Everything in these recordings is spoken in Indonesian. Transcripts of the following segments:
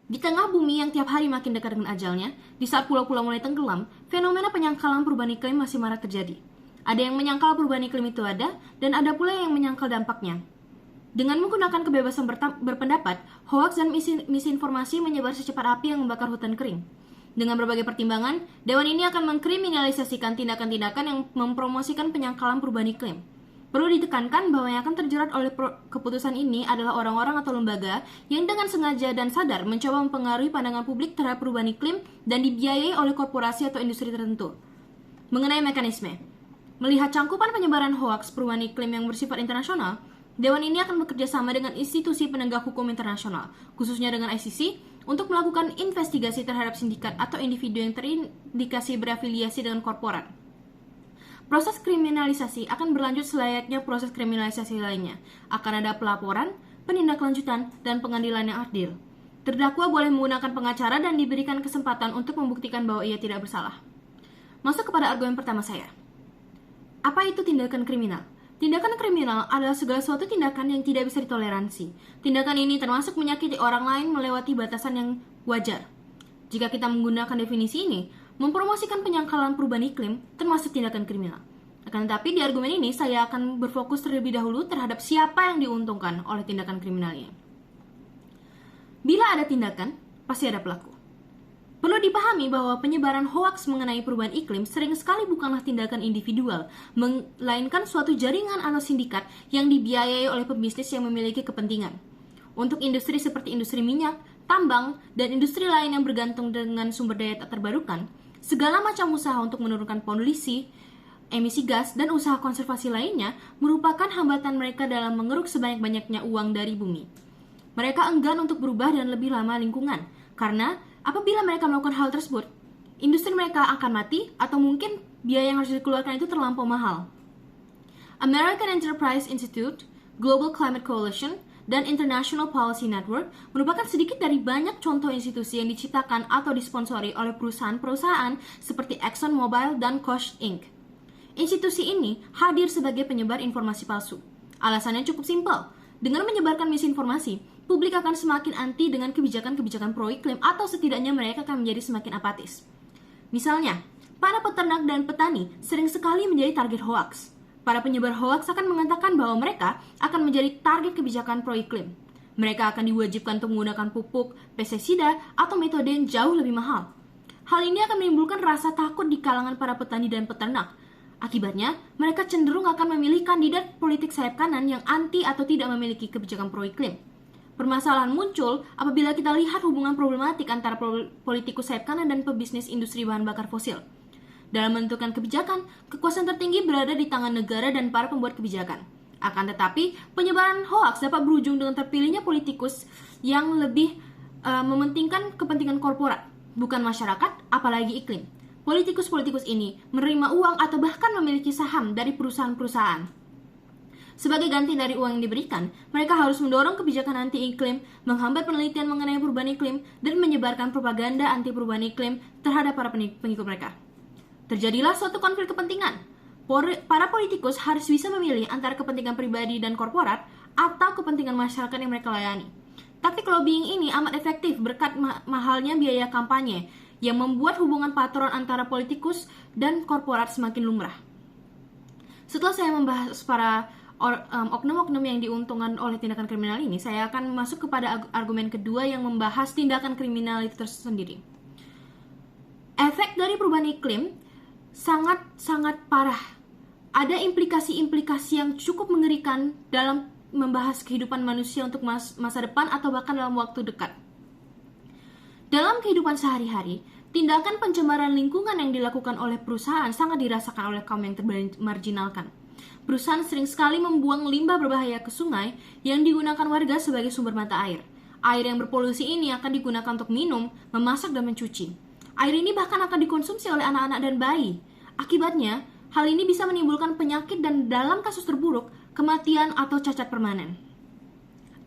Di tengah bumi yang tiap hari makin dekat dengan ajalnya, di saat pulau-pulau mulai tenggelam, fenomena penyangkalan perubahan iklim masih marak terjadi. Ada yang menyangkal perubahan iklim itu ada, dan ada pula yang menyangkal dampaknya. Dengan menggunakan kebebasan berpendapat, hoaks dan misinformasi menyebar secepat api yang membakar hutan kering. Dengan berbagai pertimbangan, Dewan ini akan mengkriminalisasikan tindakan-tindakan yang mempromosikan penyangkalan perubahan iklim. Perlu ditekankan bahwa yang akan terjerat oleh keputusan ini adalah orang-orang atau lembaga yang dengan sengaja dan sadar mencoba mempengaruhi pandangan publik terhadap perubahan iklim dan dibiayai oleh korporasi atau industri tertentu. Mengenai mekanisme, melihat cangkupan penyebaran hoaks perubahan iklim yang bersifat internasional, Dewan ini akan bekerja sama dengan institusi penegak hukum internasional, khususnya dengan ICC, untuk melakukan investigasi terhadap sindikat atau individu yang terindikasi berafiliasi dengan korporat. Proses kriminalisasi akan berlanjut selayaknya proses kriminalisasi lainnya. Akan ada pelaporan, penindaklanjutan, dan pengadilan yang adil. Terdakwa boleh menggunakan pengacara dan diberikan kesempatan untuk membuktikan bahwa ia tidak bersalah. Masuk kepada argumen pertama saya. Apa itu tindakan kriminal? Tindakan kriminal adalah segala suatu tindakan yang tidak bisa ditoleransi. Tindakan ini termasuk menyakiti orang lain melewati batasan yang wajar. Jika kita menggunakan definisi ini, mempromosikan penyangkalan perubahan iklim termasuk tindakan kriminal. Akan tetapi di argumen ini saya akan berfokus terlebih dahulu terhadap siapa yang diuntungkan oleh tindakan kriminal ini. Bila ada tindakan, pasti ada pelaku. Perlu dipahami bahwa penyebaran hoaks mengenai perubahan iklim sering sekali bukanlah tindakan individual, melainkan suatu jaringan atau sindikat yang dibiayai oleh pebisnis yang memiliki kepentingan. Untuk industri seperti industri minyak, tambang, dan industri lain yang bergantung dengan sumber daya tak terbarukan, segala macam usaha untuk menurunkan polusi, emisi gas, dan usaha konservasi lainnya merupakan hambatan mereka dalam mengeruk sebanyak-banyaknya uang dari bumi. Mereka enggan untuk berubah dan lebih lama lingkungan, karena apabila mereka melakukan hal tersebut, industri mereka akan mati atau mungkin biaya yang harus dikeluarkan itu terlampau mahal. American Enterprise Institute, Global Climate Coalition, dan International Policy Network merupakan sedikit dari banyak contoh institusi yang diciptakan atau disponsori oleh perusahaan-perusahaan seperti ExxonMobil dan Koch Inc. Institusi ini hadir sebagai penyebar informasi palsu. Alasannya cukup simpel. Dengan menyebarkan misinformasi, publik akan semakin anti dengan kebijakan-kebijakan pro-iklim atau setidaknya mereka akan menjadi semakin apatis. Misalnya, para peternak dan petani sering sekali menjadi target hoaks. Para penyebar hoaks akan mengatakan bahwa mereka akan menjadi target kebijakan pro-iklim. Mereka akan diwajibkan untuk menggunakan pupuk, pestisida, atau metode yang jauh lebih mahal. Hal ini akan menimbulkan rasa takut di kalangan para petani dan peternak. Akibatnya, mereka cenderung akan memilih kandidat politik sayap kanan yang anti atau tidak memiliki kebijakan pro-iklim. Permasalahan muncul apabila kita lihat hubungan problematik antara politikus sayap kanan dan pebisnis industri bahan bakar fosil. Dalam menentukan kebijakan, kekuasaan tertinggi berada di tangan negara dan para pembuat kebijakan. Akan tetapi, penyebaran hoaks dapat berujung dengan terpilihnya politikus yang lebih mementingkan kepentingan korporat, bukan masyarakat, apalagi iklim. Politikus-politikus ini menerima uang atau bahkan memiliki saham dari perusahaan-perusahaan. Sebagai ganti dari uang yang diberikan, mereka harus mendorong kebijakan anti-iklim, menghambat penelitian mengenai perubahan iklim, dan menyebarkan propaganda anti perubahan iklim terhadap para pengikut mereka. Terjadilah suatu konflik kepentingan. Para politikus harus bisa memilih antara kepentingan pribadi dan korporat atau kepentingan masyarakat yang mereka layani. Taktik lobbying ini amat efektif berkat mahalnya biaya kampanye yang membuat hubungan patron antara politikus dan korporat semakin lumrah. Setelah saya membahas para oknum-oknum yang diuntungkan oleh tindakan kriminal ini, saya akan masuk kepada argumen kedua yang membahas tindakan kriminal itu tersendiri. Efek dari perubahan iklim sangat parah. Ada implikasi-implikasi yang cukup mengerikan dalam membahas kehidupan manusia untuk masa depan atau bahkan dalam waktu dekat. Dalam kehidupan sehari-hari, tindakan pencemaran lingkungan yang dilakukan oleh perusahaan sangat dirasakan oleh kaum yang termarginalkan. Perusahaan sering sekali membuang limbah berbahaya ke sungai yang digunakan warga sebagai sumber mata air. Air yang berpolusi ini akan digunakan untuk minum, memasak, dan mencuci. Air ini bahkan akan dikonsumsi oleh anak-anak dan bayi. Akibatnya, hal ini bisa menimbulkan penyakit dan dalam kasus terburuk, kematian atau cacat permanen.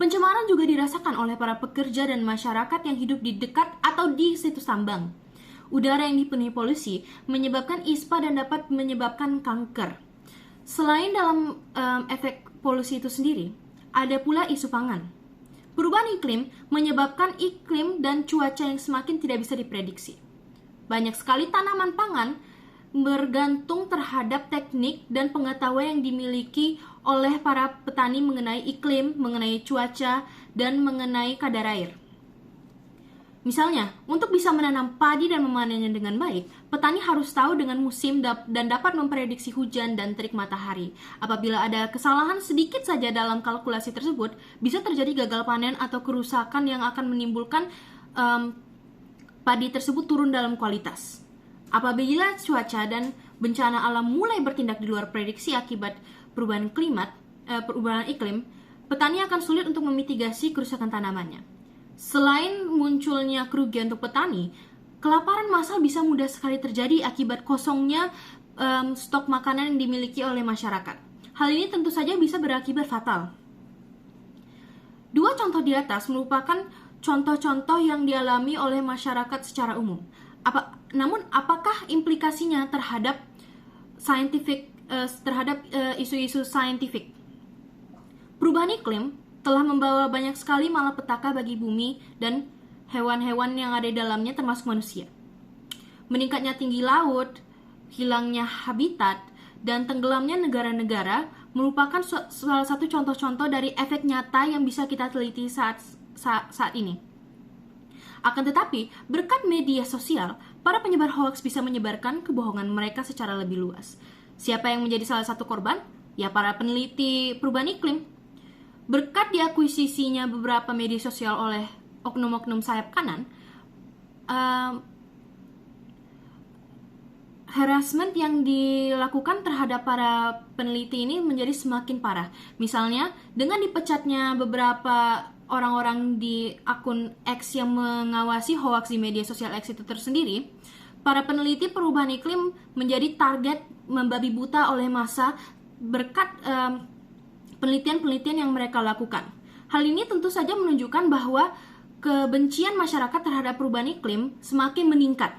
Pencemaran juga dirasakan oleh para pekerja dan masyarakat yang hidup di dekat atau di situs tambang. Udara yang dipenuhi polusi menyebabkan ispa dan dapat menyebabkan kanker. Selain dalam efek polusi itu sendiri, ada pula isu pangan. Perubahan iklim menyebabkan iklim dan cuaca yang semakin tidak bisa diprediksi. Banyak sekali tanaman pangan bergantung terhadap teknik dan pengetahuan yang dimiliki oleh para petani mengenai iklim, mengenai cuaca, dan mengenai kadar air. Misalnya, untuk bisa menanam padi dan memanennya dengan baik, petani harus tahu dengan musim dan dapat memprediksi hujan dan terik matahari. Apabila ada kesalahan sedikit saja dalam kalkulasi tersebut, bisa terjadi gagal panen atau kerusakan yang akan menimbulkan padi tersebut turun dalam kualitas. Apabila cuaca dan bencana alam mulai bertindak di luar prediksi akibat perubahan iklim, petani akan sulit untuk memitigasi kerusakan tanamannya. Selain munculnya kerugian untuk petani, kelaparan massal bisa mudah sekali terjadi akibat kosongnya stok makanan yang dimiliki oleh masyarakat. Hal ini tentu saja bisa berakibat fatal. Dua contoh di atas merupakan contoh-contoh yang dialami oleh masyarakat secara umum. Namun, apakah implikasinya terhadap isu-isu saintifik? Perubahan iklim telah membawa banyak sekali malapetaka bagi bumi dan hewan-hewan yang ada di dalamnya termasuk manusia. Meningkatnya tinggi laut, hilangnya habitat, dan tenggelamnya negara-negara merupakan salah satu contoh-contoh dari efek nyata yang bisa kita teliti saat ini. Akan tetapi, berkat media sosial, para penyebar hoaks bisa menyebarkan kebohongan mereka secara lebih luas. Siapa yang menjadi salah satu korban? Ya, para peneliti perubahan iklim. Berkat diakuisisinya beberapa media sosial oleh oknum-oknum sayap kanan, harassment yang dilakukan terhadap para peneliti ini menjadi semakin parah. Misalnya, dengan dipecatnya beberapa orang-orang di akun X yang mengawasi hoax di media sosial X itu tersendiri, para peneliti perubahan iklim menjadi target membabi buta oleh massa berkat penelitian-penelitian yang mereka lakukan. Hal ini tentu saja menunjukkan bahwa kebencian masyarakat terhadap perubahan iklim semakin meningkat.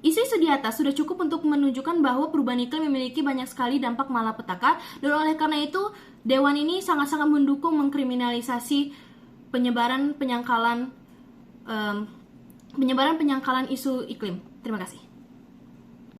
Isu-isu di atas sudah cukup untuk menunjukkan bahwa perubahan iklim memiliki banyak sekali dampak malapetaka, dan oleh karena itu Dewan ini sangat-sangat mendukung mengkriminalisasi penyebaran penyangkalan isu iklim. Terima kasih.